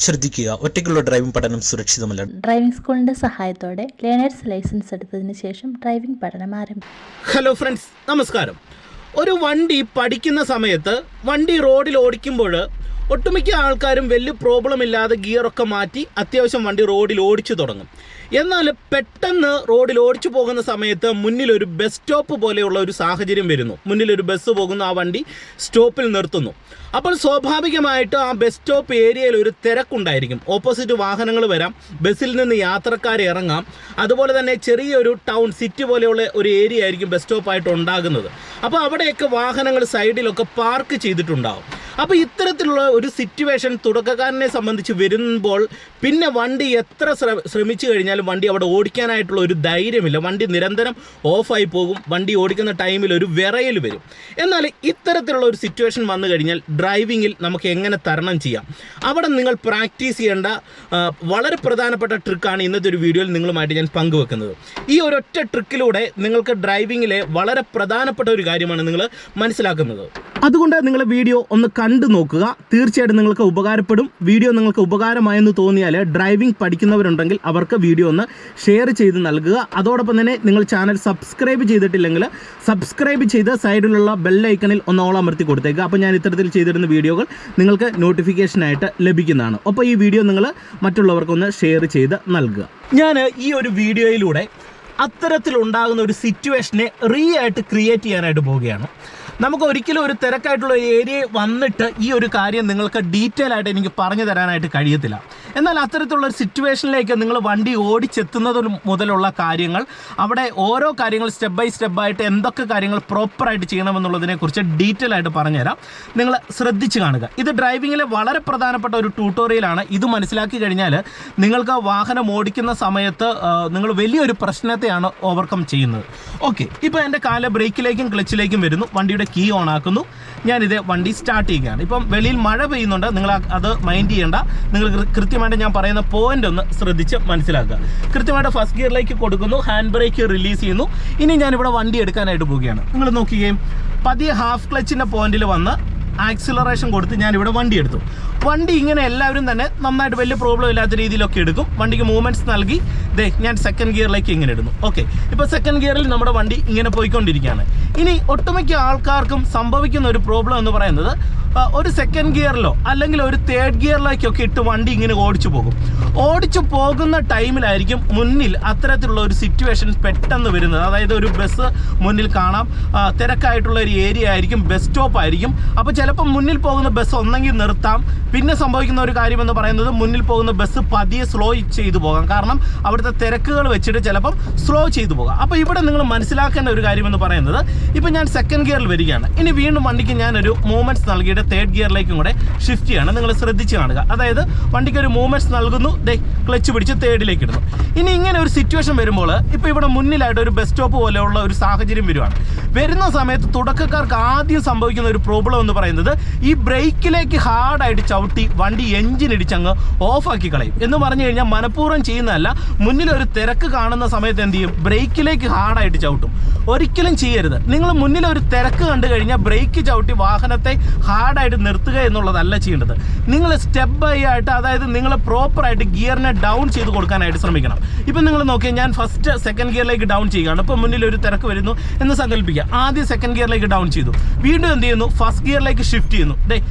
ശ്രദ്ധിക്കുക, ഒറ്റയ്ക്കുള്ള ഡ്രൈവിംഗ് പഠനം സുരക്ഷിതമല്ല. ഡ്രൈവിംഗ് സ്കൂളിന്റെ സഹായത്തോടെ ലേണേഴ്സ് ലൈസൻസ് എടുത്തതിന് ശേഷം ഡ്രൈവിംഗ് പഠനം ആരംഭിക്കും. ഹലോ ഫ്രണ്ട്സ്, നമസ്കാരം. ഒരു വണ്ടി പഠിക്കുന്ന സമയത്ത് വണ്ടി റോഡിൽ ഓടിക്കുമ്പോൾ ഒട്ടുമിക്ക ആൾക്കാരും വലിയ പ്രോബ്ലം ഇല്ലാതെ ഗിയറൊക്കെ മാറ്റി അത്യാവശ്യം വണ്ടി റോഡിൽ ഓടിച്ചു തുടങ്ങും. എന്നാൽ പെട്ടെന്ന് റോഡിൽ ഓടിച്ചു പോകുന്ന സമയത്ത് മുന്നിലൊരു ബസ് സ്റ്റോപ്പ് പോലെയുള്ള ഒരു സാഹചര്യം വരുന്നു. മുന്നിലൊരു ബസ് പോകുന്നു, ആ വണ്ടി സ്റ്റോപ്പിൽ നിർത്തുന്നു. അപ്പോൾ സ്വാഭാവികമായിട്ട് ആ ബസ് സ്റ്റോപ്പ് ഏരിയയിൽ ഒരു തിരക്കുണ്ടായിരിക്കും. ഓപ്പോസിറ്റ് വാഹനങ്ങൾ വരാം, ബസ്സിൽ നിന്ന് യാത്രക്കാർ ഇറങ്ങാം. അതുപോലെ തന്നെ ചെറിയൊരു ടൗൺ സിറ്റി പോലെയുള്ള ഒരു ഏരിയ ആയിരിക്കും ബസ് സ്റ്റോപ്പായിട്ട് ഉണ്ടാകുന്നത്. അപ്പോൾ അവിടെയൊക്കെ വാഹനങ്ങൾ സൈഡിലൊക്കെ പാർക്ക് ചെയ്തിട്ടുണ്ടാകും. അപ്പോൾ ഇത്തരത്തിലുള്ള ഒരു സിറ്റുവേഷൻ തുടക്കക്കാരനെ സംബന്ധിച്ച് വരുമ്പോൾ പിന്നെ വണ്ടി എത്ര ശ്രമിച്ചു കഴിഞ്ഞാലും വണ്ടി അവിടെ ഓടിക്കാനായിട്ടുള്ള ഒരു ധൈര്യമില്ല. വണ്ടി നിരന്തരം ഓഫായി പോകും. വണ്ടി ഓടിക്കുന്ന ടൈമിൽ ഒരു വിറയൽ വരും. എന്നാൽ ഇത്തരത്തിലുള്ള ഒരു സിറ്റുവേഷൻ വന്നു കഴിഞ്ഞാൽ ഡ്രൈവിങ്ങിൽ നമുക്ക് എങ്ങനെ തരണം ചെയ്യാം, അവിടെ നിങ്ങൾ പ്രാക്ടീസ് ചെയ്യേണ്ട വളരെ പ്രധാനപ്പെട്ട ട്രിക്കാണ് ഇന്നത്തെ ഒരു വീഡിയോയിൽ നിങ്ങളുമായിട്ട് ഞാൻ പങ്കുവെക്കുന്നത്. ഈ ഒരൊറ്റ ട്രിക്കിലൂടെ നിങ്ങൾക്ക് ഡ്രൈവിങ്ങിലെ വളരെ പ്രധാനപ്പെട്ട ഒരു കാര്യമാണ് നിങ്ങൾ മനസ്സിലാക്കുന്നത്. അതുകൊണ്ട് നിങ്ങൾ വീഡിയോ ഒന്ന് കണ്ടു നോക്കുക. തീർച്ചയായിട്ടും നിങ്ങൾക്ക് ഉപകാരപ്പെടും. വീഡിയോ നിങ്ങൾക്ക് ഉപകാരമായെന്ന് തോന്നിയാൽ ഡ്രൈവിംഗ് പഠിക്കുന്നവരുണ്ടെങ്കിൽ അവർക്ക് വീഡിയോ ഒന്ന് ഷെയർ ചെയ്ത് നൽകുക. അതോടൊപ്പം തന്നെ നിങ്ങൾ ചാനൽ സബ്സ്ക്രൈബ് ചെയ്തിട്ടില്ലെങ്കിൽ സബ്സ്ക്രൈബ് ചെയ്ത് സൈഡിലുള്ള ബെല്ലൈക്കണിൽ ഒന്ന് ഓൾ അമർത്തി കൊടുത്തേക്കുക. അപ്പോൾ ഞാൻ ഇത്തരത്തിൽ ചെയ്തിരുന്ന വീഡിയോകൾ നിങ്ങൾക്ക് നോട്ടിഫിക്കേഷനായിട്ട് ലഭിക്കുന്നതാണ്. അപ്പോൾ ഈ വീഡിയോ നിങ്ങൾ മറ്റുള്ളവർക്കൊന്ന് ഷെയർ ചെയ്ത് നൽകുക. ഞാൻ ഈ ഒരു വീഡിയോയിലൂടെ അത്തരത്തിലുണ്ടാകുന്ന ഒരു സിറ്റുവേഷനെ ആയിട്ട് ക്രിയേറ്റ് ചെയ്യാനായിട്ട് പോവുകയാണ്. നമുക്ക് ഒരിക്കലും ഒരു തിരക്കായിട്ടുള്ള ഒരു ഏരിയ വന്നിട്ട് ഈ ഒരു കാര്യം നിങ്ങൾക്ക് ഡീറ്റെയിൽ ആയിട്ട് എനിക്ക് പറഞ്ഞു തരാനായിട്ട് കഴിയത്തില്ല. എന്നാൽ അത്തരത്തിലുള്ള ഒരു സിറ്റുവേഷനിലേക്ക് നിങ്ങൾ വണ്ടി ഓടിച്ചെത്തുന്നത് മുതലുള്ള കാര്യങ്ങൾ, അവിടെ ഓരോ കാര്യങ്ങൾ സ്റ്റെപ്പ് ബൈ സ്റ്റെപ്പായിട്ട് എന്തൊക്കെ കാര്യങ്ങൾ പ്രോപ്പറായിട്ട് ചെയ്യണമെന്നുള്ളതിനെക്കുറിച്ച് ഡീറ്റെയിൽ ആയിട്ട് പറഞ്ഞുതരാം. നിങ്ങൾ ശ്രദ്ധിച്ച് കാണുക. ഇത് ഡ്രൈവിങ്ങിലെ വളരെ പ്രധാനപ്പെട്ട ഒരു ട്യൂട്ടോറിയലാണ്. ഇത് മനസ്സിലാക്കി കഴിഞ്ഞാൽ നിങ്ങൾക്ക് വാഹനം ഓടിക്കുന്ന സമയത്ത് നിങ്ങൾ വലിയൊരു പ്രശ്നത്തെയാണ് ഓവർകം ചെയ്യുന്നത്. ഓക്കെ, ഇപ്പോൾ എൻ്റെ കാല് ബ്രേക്കിലേക്കും ക്ലച്ചിലേക്കും വരുന്നു. വണ്ടിയുടെ കീ ഓൺ ആക്കുന്നു. ഞാനിത് വണ്ടി സ്റ്റാർട്ട് ചെയ്യുകയാണ്. ഇപ്പം വെളിയിൽ മഴ പെയ്യുന്നുണ്ട്. നിങ്ങൾ അത് മൈൻഡ് ചെയ്യേണ്ട. നിങ്ങൾ കൃത്യമായിട്ട് ഞാൻ പറയുന്ന പോയിന്റ് ഒന്ന് ശ്രദ്ധിച്ച് മനസ്സിലാക്കുക. കൃത്യമായിട്ട് ഫസ്റ്റ് ഗിയറിലേക്ക് കൊടുക്കുന്നു, ഹാൻഡ് ബ്രേക്ക് റിലീസ് ചെയ്യുന്നു. ഇനി ഞാനിവിടെ വണ്ടി എടുക്കാനായിട്ട് പോവുകയാണ്. നിങ്ങൾ നോക്കുകയും പതിയെ ഹാഫ് ക്ലച്ചിൻ്റെ പോയിന്റിൽ വന്ന് ആക്സിലറേഷൻ കൊടുത്ത് ഞാനിവിടെ വണ്ടി എടുത്തു. വണ്ടി ഇങ്ങനെ എല്ലാവരും തന്നെ നന്നായിട്ട് വലിയ പ്രോബ്ലം ഇല്ലാത്ത രീതിയിലൊക്കെ എടുക്കും. വണ്ടിക്ക് മൂവ്മെൻറ്റ്സ് നൽകി ഞാൻ സെക്കൻഡ് ഗിയറിലേക്ക് ഇങ്ങനെ ഇടുന്നു. ഓക്കെ, ഇപ്പോൾ സെക്കൻഡ് ഗിയറിൽ നമ്മുടെ വണ്ടി ഇങ്ങനെ പോയിക്കൊണ്ടിരിക്കുകയാണ്. ഇനി ഒട്ടുമിക്ക ആൾക്കാർക്കും സംഭവിക്കുന്ന ഒരു പ്രോബ്ലം എന്ന് പറയുന്നത് ഒരു സെക്കൻഡ് ഗിയറിലോ അല്ലെങ്കിൽ ഒരു തേർഡ് ഗിയറിലേക്കൊക്കെ ഇട്ട് വണ്ടി ഇങ്ങനെ ഓടിച്ചു പോകുന്ന ടൈമിലായിരിക്കും മുന്നിൽ അത്തരത്തിലുള്ള ഒരു സിറ്റുവേഷൻ പെട്ടെന്ന് വരുന്നത്. അതായത് ഒരു ബസ് മുന്നിൽ കാണാം, തിരക്കായിട്ടുള്ള ഒരു ഏരിയ ആയിരിക്കും, ബസ് സ്റ്റോപ്പ് ആയിരിക്കും. അപ്പോൾ ചിലപ്പോൾ മുന്നിൽ പോകുന്ന ബസ് ഒന്നെങ്കിൽ നിർത്താം. പിന്നെ സംഭവിക്കുന്ന ഒരു കാര്യമെന്ന് പറയുന്നത് മുന്നിൽ പോകുന്ന ബസ് പതിയെ സ്ലോ ചെയ്തു പോകാം. കാരണം അവിടുത്തെ തിരക്കുകൾ വെച്ചിട്ട് ചിലപ്പം സ്ലോ ചെയ്തു പോകാം. അപ്പോൾ ഇവിടെ നിങ്ങൾ മനസ്സിലാക്കേണ്ട ഒരു കാര്യമെന്ന് പറയുന്നത്, ഇപ്പോൾ ഞാൻ സെക്കൻഡ് ഗിയറിൽ വരികയാണ്. ഇനി വീണ്ടും വണ്ടിക്ക് ഞാനൊരു മൂവ്മെൻറ്റ്സ് നൽകിയിട്ട് തേർഡ് ഗിയറിലേക്കും കൂടെ ഷിഫ്റ്റ് ചെയ്യാണ്. നിങ്ങൾ ശ്രദ്ധിച്ച് കാണുക. അതായത് വണ്ടിക്ക് ഒരു മൂവ്മെൻറ്റ്സ് നൽകുന്നു, ക്ലച്ച് പിടിച്ച് തേർഡിലേക്ക് ഇടുന്നു. ഇനി ഇങ്ങനെ ഒരു സിറ്റുവേഷൻ വരുമ്പോൾ ഇപ്പോൾ ഇവിടെ മുന്നിലായിട്ട് ഒരു ബസ് സ്റ്റോപ്പ് പോലെയുള്ള ഒരു സാഹചര്യം വരുന്ന സമയത്ത് തുടക്കക്കാർക്ക് ആദ്യം സംഭവിക്കുന്ന ഒരു പ്രോബ്ലം എന്ന് പറയുന്നത് ഈ ബ്രേക്കിലേക്ക് ഹാർഡായിട്ട് ചവിട്ടി വണ്ടി എഞ്ചിൻ ഇടിച്ചങ്ങ് ഓഫാക്കി കളയും. എന്ന് പറഞ്ഞു കഴിഞ്ഞാൽ മനഃപൂർവ്വം ചെയ്യുന്നതല്ല. മുന്നിലൊരു തിരക്ക് കാണുന്ന സമയത്ത് എന്ത് ചെയ്യും, ബ്രേക്കിലേക്ക് ഹാർഡായിട്ട് ചവിട്ടും. ഒരിക്കലും ചെയ്യരുത്. നിങ്ങൾ മുന്നിലൊരു തിരക്ക് കണ്ടു കഴിഞ്ഞാൽ ബ്രേക്ക് ചവിട്ടി വാഹനത്തെ ഹാർഡായിട്ട് നിർത്തുക എന്നുള്ളതല്ല ചെയ്യേണ്ടത്. നിങ്ങൾ സ്റ്റെപ്പ് ബൈ ആയിട്ട്, അതായത് നിങ്ങൾ പ്രോപ്പറായിട്ട് ഗിയറിനെ ഡൗൺ ചെയ്ത് കൊടുക്കാനായിട്ട് ശ്രമിക്കണം. ഇപ്പം നിങ്ങൾ നോക്കിയാൽ ഞാൻ ഫസ്റ്റ് സെക്കൻഡ് ഗിയറിലേക്ക് ഡൗൺ ചെയ്യുകയാണ്. ഇപ്പോൾ മുന്നിൽ ഒരു തിരക്ക് വരുന്നു എന്ന് സങ്കല്പിക്കുക. ആദ്യം സെക്കൻഡ് ഗിയറിലേക്ക് ഡൗൺ ചെയ്തു, വീണ്ടും എന്ത് ചെയ്യുന്നു, ഫസ്റ്റ് ഗിയറിലേക്ക് ഷിഫ്റ്റ് ചെയ്യുന്നു.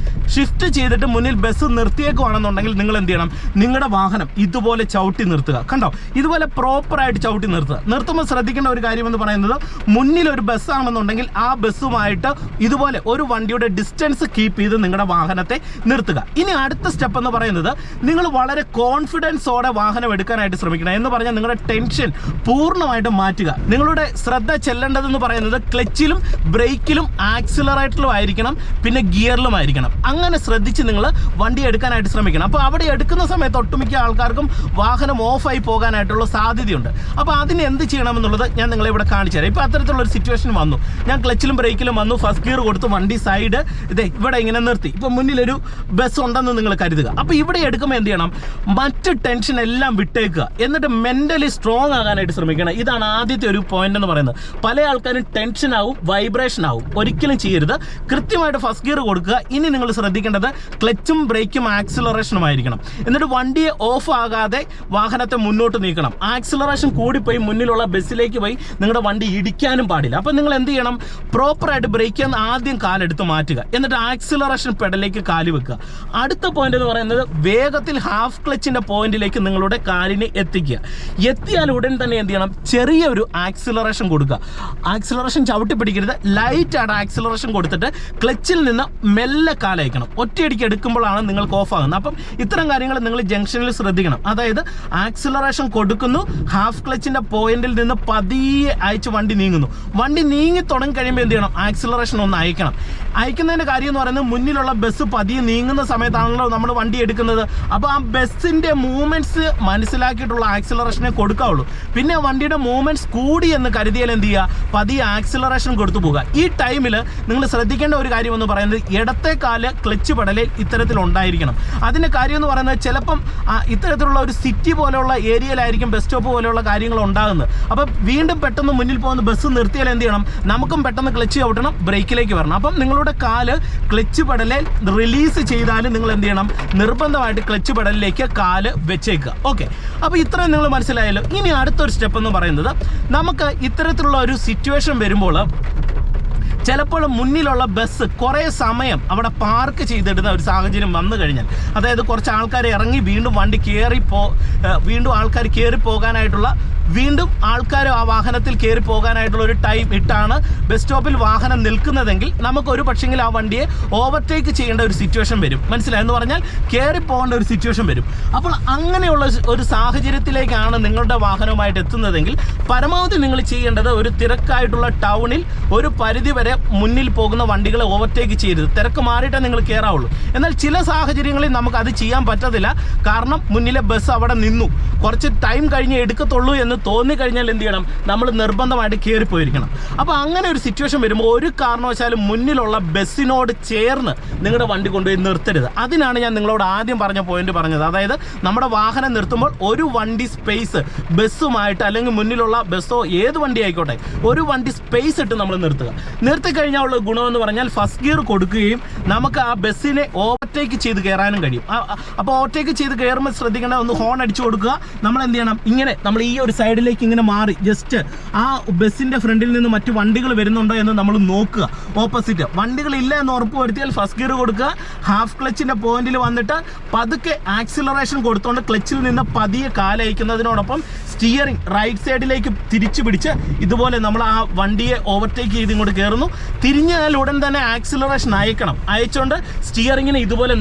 ഷിഫ്റ്റ് ചെയ്തിട്ട് മുന്നിൽ ബസ് നിർത്തിയേക്കുവാണെന്നുണ്ടെങ്കിൽ നിങ്ങൾ എന്ത് ചെയ്യണം, നിങ്ങളുടെ വാഹനം ഇതുപോലെ ചവിട്ടി നിർത്തുക. കണ്ടോ, ഇതുപോലെ പ്രോപ്പറായിട്ട് ചവിട്ടി നിർത്തുമ്പോൾ ശ്രദ്ധിക്കേണ്ട ഒരു കാര്യമെന്ന് പറയുന്നത്, മുന്നിലൊരു ബസ്സാണെന്നുണ്ടെങ്കിൽ ആ ബസ്സുമായിട്ട് ഇതുപോലെ ഒരു വണ്ടിയുടെ ഡിസ്റ്റൻസ് കീപ്പ് ചെയ്ത് നിങ്ങളുടെ വാഹനത്തെ നിർത്തുക. ഇനി അടുത്ത സ്റ്റെപ്പ് എന്ന് പറയുന്നത്, നിങ്ങൾ വളരെ കോൺഫിഡൻസോടെ വാഹനം എടുക്കാനായിട്ട് ശ്രമിക്കണം. എന്ന് പറഞ്ഞാൽ നിങ്ങളുടെ ടെൻഷൻ പൂർണ്ണമായിട്ടും മാറ്റുക. നിങ്ങളുടെ ശ്രദ്ധ ചെല്ലേണ്ടതെന്ന് പറയുന്നത് ക്ലച്ചിലും ബ്രേക്കിലും ആക്സിലറേറ്ററിലും ആയിരിക്കണം, പിന്നെ ഗിയറിലും ആയിരിക്കണം. അങ്ങനെ ശ്രദ്ധിച്ച് നിങ്ങൾ വണ്ടി എടുക്കാനായിട്ട് ശ്രമിക്കണം. അപ്പോൾ അവിടെ എടുക്കുന്ന സമയത്ത് ഒട്ടുമിക്ക ആൾക്കാർക്കും വാഹനം ഓഫായി പോകാനായിട്ടുള്ള സാധ്യതയുണ്ട്. അപ്പോൾ അതിന് എന്ത് ചെയ്യണമെന്നുള്ളത് ഞാൻ നിങ്ങളെ ഇവിടെ കാണിച്ചു തരാം. ഇപ്പോൾ അത്തരത്തിലുള്ള ഒരു സിറ്റുവേഷൻ വന്നു. ഞാൻ ക്ലച്ചിലും ബ്രേക്കിലും വന്നു, ഫസ്റ്റ് ഗിയർ കൊടുത്തു, വണ്ടി സൈഡ് ഇവിടെ ഇവിടെ ഇങ്ങനെ നിർത്തി. ഇപ്പോൾ മുന്നിലൊരു ബസ് ഉണ്ടെന്ന് നിങ്ങൾ കരുതുക. അപ്പോൾ ഇവിടെ എടുക്കുമ്പോൾ എന്ത് ചെയ്യണം, മറ്റ് ടെൻഷൻ എല്ലാം വിട്ടേക്കുക, എന്നിട്ട് മെൻ്റലി സ്ട്രോങ് ആകാനായിട്ട് ശ്രമിക്കണം. ഇതാണ് ആദ്യത്തെ ഒരു പോയിന്റ് എന്ന് പറയുന്നത്. പല ആൾക്കാരും ടെൻഷൻ ആവും, വൈബ്രേഷൻ ആവും. ഒരിക്കലും ചെയ്യരുത്. കൃത്യമായിട്ട് ഫസ്റ്റ് ഗിയർ കൊടുക്കുക. ഇനി നിങ്ങൾ ശ്രദ്ധിക്കേണ്ടത് ക്ലച്ചും ബ്രേക്കും ആക്സിലറേഷനും ആയിരിക്കണം. എന്നിട്ട് വണ്ടിയെ ഓഫ് ആകാതെ വാഹനത്തെ മുന്നോട്ട് നീക്കണം. ആക്സിലറേഷൻ കൂടിപ്പോയി മുന്നിലുള്ള ബസ്സിലേക്ക് പോയി നിങ്ങളുടെ വണ്ടി ഇടിക്കാനും പാടില്ല. അപ്പം നിങ്ങൾ എന്ത് ചെയ്യണം, പ്രോപ്പറായിട്ട് ബ്രേക്ക് ചെയ്യാൻ ആദ്യം കാലെടുത്ത് മാറ്റുക, എന്നിട്ട് ആക്സിലറേഷൻ പെഡലിലേക്ക് കാല് വെക്കുക. അടുത്ത പോയിന്റ് എന്ന് പറയുന്നത് വേഗത്തിൽ ഹാഫ് ക്ലച്ചിന്റെ പോയിന്റിലേക്ക് നിങ്ങളുടെ കാലിനെ എത്തിക്കുക. എത്തിയാൽ ഉടൻ തന്നെ എന്ത് ചെയ്യണം, ചെറിയൊരു ആക്സിലറേഷൻ കൊടുക്കുക. ആക്സിലറേഷൻ ചവിട്ടി പിടിക്കരുത്, ലൈറ്റ് ആയിട്ട് ആക്സിലറേഷൻ കൊടുത്തിട്ട് ക്ലച്ചിൽ നിന്ന് മെല്ലെ കാലയക്കണം. ഒറ്റയടിക്ക് എടുക്കുമ്പോഴാണ് നിങ്ങൾക്ക് ഓഫ് ആകുന്നത്. അപ്പം ഇത്തരം കാര്യങ്ങൾ നിങ്ങൾ ജംഗ്ഷനിൽ ശ്രദ്ധിക്കണം. അതായത് ആക്സിലറേഷൻ കൊടുക്കുന്നു, ഹാഫ് ക്ലച്ചിന്റെ പോയിന്റിൽ നിന്ന് പതിയെ അയച്ച് വണ്ടി നീങ്ങുന്നു. വണ്ടി നീങ്ങി തുടങ്ങി കഴിയുമ്പോൾ എന്ത് ചെയ്യണം, ആക്സിലറേഷൻ ഒന്ന് അയക്കണം. അയക്കുന്നതിന്റെ കാര്യം എന്ന് പറയുന്നത് മുന്നിലുള്ള ബസ് പതിയെ നീങ്ങുന്ന സമയത്താണല്ലോ നമ്മൾ വണ്ടി എടുക്കുന്നത്. അപ്പോൾ ആ ബസ്സിന്റെ മൂവ്മെന്റ്സ് മനസ്സിലാക്കിയിട്ടുള്ള ആക്സിലറേഷനെ കൊടുക്കാവുള്ളൂ. പിന്നെ വണ്ടിയുടെ മൂവ്മെന്റ്സ് കൂടി എന്ന് കരുതിയാൽ എന്ത് ചെയ്യുക, പതിയെ ആക്സിലറേഷൻ കൊടുത്തു പോകുക. ഈ ടൈമിൽ നിങ്ങൾ ശ്രദ്ധിക്കേണ്ട ഒരു കാര്യം എന്ന് പറയുന്നത് ഇടത്തെ കാല് ക്ലച്ച് പെടലിൽ ഇത്തരത്തിലുണ്ടായിരിക്കണം. അതിന്റെ കാര്യം എന്ന് പറയുന്നത് ചിലപ്പം ഇത്തരത്തിലുള്ള ഒരു സിറ്റി പോലെയുള്ള ഏരിയയിലായിരിക്കും ബസ് സ്റ്റോപ്പ് പോലെയുള്ള കാര്യങ്ങൾ ഉണ്ടാകുന്നത്. അപ്പം വീണ്ടും പെട്ടെന്ന് മുന്നിൽ പോകുന്ന ബസ് നിർത്തിയാൽ എന്ത് ചെയ്യണം, നമുക്കും പെട്ടെന്ന് ക്ലച്ച് ചവിട്ടണം, ബ്രേക്കിലേക്ക് വരണം. അപ്പം നിങ്ങളുടെ കാല് ക്ലച്ച് പെടലിൽ റിലീസ് ചെയ്താലും നിങ്ങൾ എന്ത് ചെയ്യണം, നിർബന്ധമായിട്ട് ക്ലച്ച് പെടലിലേക്ക് കാല് വെച്ചേക്കുക. ഓക്കെ, അപ്പോൾ ഇത്രയും നിങ്ങൾ മനസ്സിലായല്ലോ. ഇനി അടുത്തൊരു സ്റ്റെപ്പ് എന്ന് പറയുന്നത്, നമുക്ക് ഇത്തരത്തിലുള്ള ഒരു സിറ്റുവേഷൻ വരുമ്പോൾ ചിലപ്പോൾ മുന്നിലുള്ള ബസ് കുറേ സമയം അവിടെ പാർക്ക് ചെയ്തിടുന്ന ഒരു സാഹചര്യം വന്നു കഴിഞ്ഞാൽ, അതായത് കുറച്ച് ആൾക്കാർ ഇറങ്ങി വീണ്ടും വണ്ടി വീണ്ടും ആൾക്കാർ കയറി പോകാനായിട്ടുള്ള, വീണ്ടും ആൾക്കാർ ആ വാഹനത്തിൽ കയറി പോകാനായിട്ടുള്ള ഒരു ടൈം ഇട്ടാണ് ബസ് സ്റ്റോപ്പിൽ വാഹനം നിൽക്കുന്നതെങ്കിൽ നമുക്കൊരു പക്ഷെങ്കിൽ ആ വണ്ടിയെ ഓവർടേക്ക് ചെയ്യേണ്ട ഒരു സിറ്റുവേഷൻ വരും. മനസ്സിലായെന്ന് പറഞ്ഞാൽ കയറി പോകേണ്ട ഒരു സിറ്റുവേഷൻ വരും. അപ്പോൾ അങ്ങനെയുള്ള ഒരു സാഹചര്യത്തിലേക്കാണ് നിങ്ങളുടെ വാഹനവുമായിട്ട് എത്തുന്നതെങ്കിൽ പരമാവധി നിങ്ങൾ ചെയ്യേണ്ടത് ഒരു തിരക്കായിട്ടുള്ള ടൗണിൽ ഒരു പരിധി വരെ മുന്നിൽ പോകുന്ന വണ്ടികളെ ഓവർടേക്ക് ചെയ്യരുത്. തിരക്ക് മാറിയിട്ടേ നിങ്ങൾ കയറാവുള്ളൂ. എന്നാൽ ചില സാഹചര്യങ്ങളിൽ നമുക്ക് അത് ചെയ്യാൻ പറ്റത്തില്ല. കാരണം മുന്നിലെ ബസ് അവിടെ നിന്നു, കുറച്ച് ടൈം കഴിഞ്ഞ് എടുക്കത്തുള്ളൂ എന്ന് തോന്നിക്കഴിഞ്ഞാൽ എന്ത് ചെയ്യണം, നമ്മൾ നിർബന്ധമായിട്ട് കയറിപ്പോയിരിക്കണം. അപ്പോൾ അങ്ങനെ ഒരു സിറ്റുവേഷൻ വരുമ്പോൾ ഒരു കാരണവശാലും മുന്നിലുള്ള ബസ്സിനോട് ചേർന്ന് നിങ്ങളുടെ വണ്ടി കൊണ്ടുപോയി നിർത്തരുത്. അതിനാണ് ഞാൻ നിങ്ങളോട് ആദ്യം പറഞ്ഞ പോയിന്റ് പറഞ്ഞത്. അതായത് നമ്മുടെ വാഹനം നിർത്തുമ്പോൾ ഒരു വണ്ടി സ്പേസ് ബസ്സുമായിട്ട്, അല്ലെങ്കിൽ മുന്നിലുള്ള ബസ്സോ ഏത് വണ്ടി ആയിക്കോട്ടെ, ഒരു വണ്ടി സ്പേസ് ഇട്ട് നമ്മൾ നിർത്തുക. നിർത്തിക്കഴിഞ്ഞാൽ ഉള്ള ഗുണമെന്ന് പറഞ്ഞാൽ ഫസ്റ്റ് ഗിയർ കൊടുക്കുകയും നമുക്ക് ആ ബസ്സിനെ ഓവർടേക്ക് ചെയ്ത് കയറാനും കഴിയും. അപ്പോൾ ഓവർടേക്ക് ചെയ്ത് കയറുമ്പോൾ ശ്രദ്ധിക്കേണ്ട, ഒന്ന് ഹോൺ അടിച്ചു കൊടുക്കുക. നമ്മൾ എന്ത് ചെയ്യണം, ഇങ്ങനെ നമ്മൾ ഈ ഒരു സൈഡിലേക്ക് ഇങ്ങനെ മാറി ജസ്റ്റ് ആ ബസ്സിന്റെ ഫ്രണ്ടിൽ നിന്ന് മറ്റു വണ്ടികൾ വരുന്നുണ്ടോ എന്ന് നമ്മൾ നോക്കുക. ഓപ്പോസിറ്റ് വണ്ടികളില്ല എന്ന് ഉറപ്പ് വരുത്തിയാൽ ഫസ്റ്റ് ഗിയർ കൊടുക്കുക. ഹാഫ് ക്ലച്ചിന്റെ പോയിന്റിൽ വന്നിട്ട് പതുക്കെ ആക്സിലറേഷൻ കൊടുത്തുകൊണ്ട് ക്ലച്ചിൽ നിന്ന് പതിയെ കാലയക്കുന്നതിനോടൊപ്പം സ്റ്റിയറിംഗ് റൈറ്റ് സൈഡിലേക്ക് തിരിച്ചു പിടിച്ച് ഇതുപോലെ നമ്മൾ ആ വണ്ടിയെ ഓവർടേക്ക് ചെയ്ത് ഇങ്ങോട്ട് കയറുന്നു. തിരിഞ്ഞാൽ ഉടൻ തന്നെ ആക്സിലറേഷൻ അയച്ചുകൊണ്ട് സ്റ്റിയറിങ്ങിനെ ഇതുപോലെ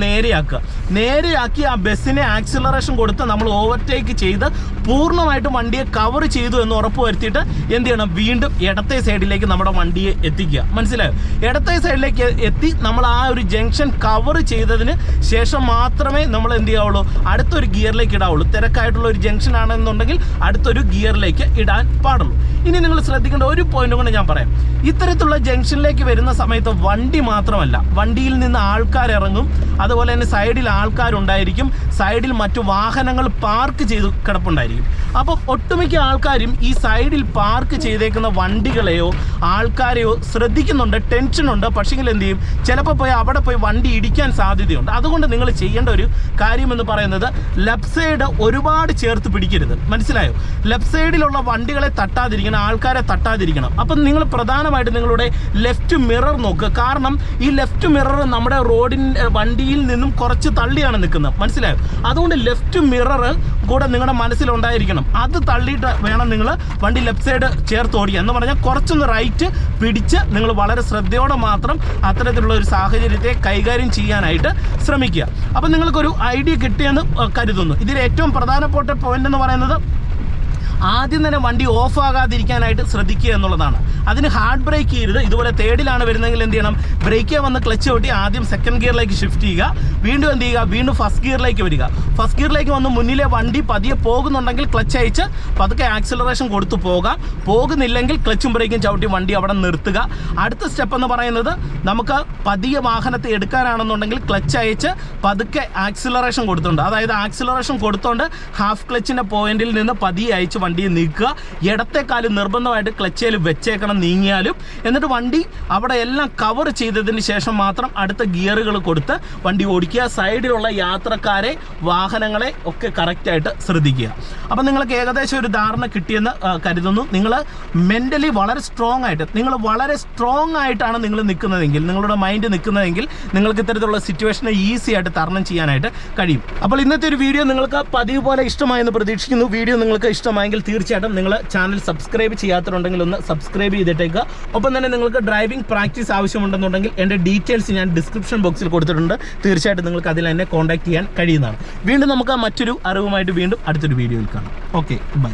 നേരെയാക്കി ആ ബസ്സിനെ ആക്സിലറേഷൻ കൊടുത്ത് നമ്മൾ ഓവർടേക്ക് ചെയ്ത് പൂർണ്ണമായിട്ടും വണ്ടിയെ കവർ ചെയ്തു എന്ന് ഉറപ്പ് വരുത്തിയിട്ട് എന്ത് ചെയ്യണം, വീണ്ടും ഇടത്തെ സൈഡിലേക്ക് നമ്മുടെ വണ്ടിയെ എത്തിക്കുക. മനസ്സിലായോ? ഇടത്തെ സൈഡിലേക്ക് എത്തി നമ്മൾ ആ ഒരു ജംഗ്ഷൻ കവർ ചെയ്തതിന് ശേഷം മാത്രമേ നമ്മൾ എന്ത് ചെയ്യാവുള്ളൂ, അടുത്തൊരു ഗിയറിലേക്ക് ഇടാവുള്ളൂ. തിരക്കായിട്ടുള്ള ഒരു ജംഗ്ഷൻ ആണെന്നുണ്ടെങ്കിൽ അടുത്തൊരു ഗിയറിലേക്ക് ഇടാൻ പാടുള്ളൂ. ഇനി നിങ്ങൾ ശ്രദ്ധിക്കേണ്ട ഒരു പോയിന്റ് കൊണ്ട് ഞാൻ പറയാം. ഇത്തരത്തിലുള്ള ജംഗ്ഷനിലേക്ക് വരുന്ന സമയത്ത് വണ്ടി മാത്രമല്ല, വണ്ടിയിൽ നിന്ന് ആൾക്കാർ ഇറങ്ങും, അതുപോലെ തന്നെ സൈഡിൽ ആൾക്കാരുണ്ടായിരിക്കും, സൈഡിൽ മറ്റു വാഹനങ്ങൾ പാർക്ക് ചെയ്ത് കിടപ്പുണ്ടായിരിക്കും. അപ്പോൾ ഒട്ടുമിക്ക ആൾക്കാരും ഈ സൈഡിൽ പാർക്ക് ചെയ്തേക്കുന്ന വണ്ടികളെയോ ആൾക്കാരെയോ ശ്രദ്ധിക്കുന്നുണ്ട്, ടെൻഷനുണ്ട്. പക്ഷേങ്കിൽ എന്ത് ചെയ്യും, ചിലപ്പോൾ അവിടെ പോയി വണ്ടി ഇടിക്കാൻ സാധ്യതയുണ്ട്. അതുകൊണ്ട് നിങ്ങൾ ചെയ്യേണ്ട ഒരു കാര്യമെന്ന് പറയുന്നത്, ലെഫ്റ്റ് സൈഡ് ഒരുപാട് ചേർത്ത് പിടിക്കരുത്. മനസ്സിലായോ? ലെഫ്റ്റ് സൈഡിലുള്ള വണ്ടികളെ തട്ടാതിരിക്കണം, ആൾക്കാരെ തട്ടാതിരിക്കണം. അപ്പം നിങ്ങൾ പ്രധാനമായിട്ട് നിങ്ങളുടെ ലെഫ്റ്റ് മിറർ നോക്കുക. കാരണം ഈ ലെഫ്റ്റ് മിറർ നമ്മുടെ വണ്ടിയിൽ നിന്നും കുറച്ച് തള്ളിയാണ് നിൽക്കുന്നത്. മനസ്സിലായോ? അതുകൊണ്ട് ലെഫ്റ്റ് മിറർ കൂടെ നിങ്ങളുടെ മനസ്സിലുണ്ടായിരിക്കണം. അത് തള്ളിയിട്ട് വേണം നിങ്ങൾ വണ്ടി ലെഫ്റ്റ് സൈഡ് ചേർത്ത് ഓടിക്കുക. എന്ന് പറഞ്ഞാൽ കുറച്ചൊന്ന് റൈറ്റ് പിടിച്ച് നിങ്ങൾ വളരെ ശ്രദ്ധയോടെ മാത്രം അത്തരത്തിലുള്ള ഒരു സാഹചര്യത്തെ കൈകാര്യം ചെയ്യാനായിട്ട് ശ്രമിക്കുക. അപ്പം നിങ്ങൾക്കൊരു ഐഡിയ കിട്ടിയെന്ന് കരുതുന്നു. ഇതിൽ ഏറ്റവും പ്രധാനപ്പെട്ട പോയിന്റ് എന്ന് പറയുന്നത്, ആദ്യം തന്നെ വണ്ടി ഓഫ് ആകാതിരിക്കാനായിട്ട് ശ്രദ്ധിക്കുക എന്നുള്ളതാണ്. അതിന് ഹാർഡ് ബ്രേക്ക് ചെയ്യരുത്. ഇതുപോലെ തേർഡിലാണ് വരുന്നതെങ്കിൽ എന്ത് ചെയ്യണം, ബ്രേക്ക് വന്ന് ക്ലച്ച് ചവിട്ടി ആദ്യം സെക്കൻഡ് ഗിയറിലേക്ക് ഷിഫ്റ്റ് ചെയ്യുക, വീണ്ടും എന്ത് ചെയ്യുക, വീണ്ടും ഫസ്റ്റ് ഗിയറിലേക്ക് വരിക. ഫസ്റ്റ് ഗിയറിലേക്ക് വന്ന് മുന്നിലെ വണ്ടി പതിയെ പോകുന്നുണ്ടെങ്കിൽ ക്ലച്ച് അയച്ച് പതുക്കെ ആക്സിലറേഷൻ കൊടുത്തു പോകാം. പോകുന്നില്ലെങ്കിൽ ക്ലച്ചും ബ്രേക്കും ചവിട്ടി വണ്ടി അവിടെ നിർത്തുക. അടുത്ത സ്റ്റെപ്പ് എന്ന് പറയുന്നത്, നമുക്ക് പതിയെ വാഹനത്തെ എടുക്കാനാണെന്നുണ്ടെങ്കിൽ ക്ലച്ച് അയച്ച് പതുക്കെ ആക്സിലറേഷൻ കൊടുത്തുണ്ട്, അതായത് ആക്സിലറേഷൻ കൊടുത്തുകൊണ്ട് ഹാഫ് ക്ലച്ചിൻ്റെ പോയിന്റിൽ നിന്ന് പതിയെ അയച്ച് വണ്ടിയെ നീക്കുക. ഇടത്തേക്കാലും നിർബന്ധമായിട്ട് ക്ലച്ചയിൽ വെച്ചേക്കണം നീങ്ങിയാലും. എന്നിട്ട് വണ്ടി അവിടെ എല്ലാം കവർ ചെയ്തതിന് ശേഷം മാത്രം അടുത്ത ഗിയറുകൾ കൊടുത്ത് വണ്ടി ഓടിക്കുക. സൈഡിലുള്ള യാത്രക്കാരെ, വാഹനങ്ങളെ ഒക്കെ കറക്റ്റായിട്ട് ശ്രദ്ധിക്കുക. അപ്പം നിങ്ങൾക്ക് ഏകദേശം ഒരു ധാരണ കിട്ടിയെന്ന് കരുതുന്നു. നിങ്ങൾ മെൻ്റലി വളരെ സ്ട്രോങ് ആയിട്ടാണ് നിങ്ങൾ നിൽക്കുന്നതെങ്കിൽ, നിങ്ങളുടെ മൈൻഡ് നിൽക്കുന്നതെങ്കിൽ നിങ്ങൾക്ക് ഇത്തരത്തിലുള്ള സിറ്റുവേഷനെ ഈസി ആയിട്ട് തരണം ചെയ്യാനായിട്ട് കഴിയും. അപ്പോൾ ഇന്നത്തെ ഒരു വീഡിയോ നിങ്ങൾക്ക് പതിവ് പോലെ ഇഷ്ടമായെന്ന് പ്രതീക്ഷിക്കുന്നു. വീഡിയോ നിങ്ങൾക്ക് ഇഷ്ടമായെങ്കിൽ തീർച്ചയായിട്ടും നിങ്ങൾ ചാനൽ സബ്സ്ക്രൈബ് ചെയ്യാത്തവരുണ്ടെങ്കിൽ ഒന്ന് സബ്സ്ക്രൈബ് ചെയ്തിട്ടേക്കുക. ഒപ്പം തന്നെ നിങ്ങൾക്ക് ഡ്രൈവിംഗ് പ്രാക്ടീസ് ആവശ്യമുണ്ടെന്നുണ്ടെങ്കിൽ എൻ്റെ ഡീറ്റെയിൽസ് ഞാൻ ഡിസ്ക്രിപ്ഷൻ ബോക്സിൽ കൊടുത്തിട്ടുണ്ട്. തീർച്ചയായിട്ടും നിങ്ങൾക്ക് അതിൽ എന്നെ കോൺടാക്ട് ചെയ്യാൻ കഴിയുന്നതാണ്. വീണ്ടും നമുക്ക് മറ്റൊരു അറിവുമായിട്ട് വീണ്ടും അടുത്തൊരു വീഡിയോയിൽ കാണാം. Okay, by.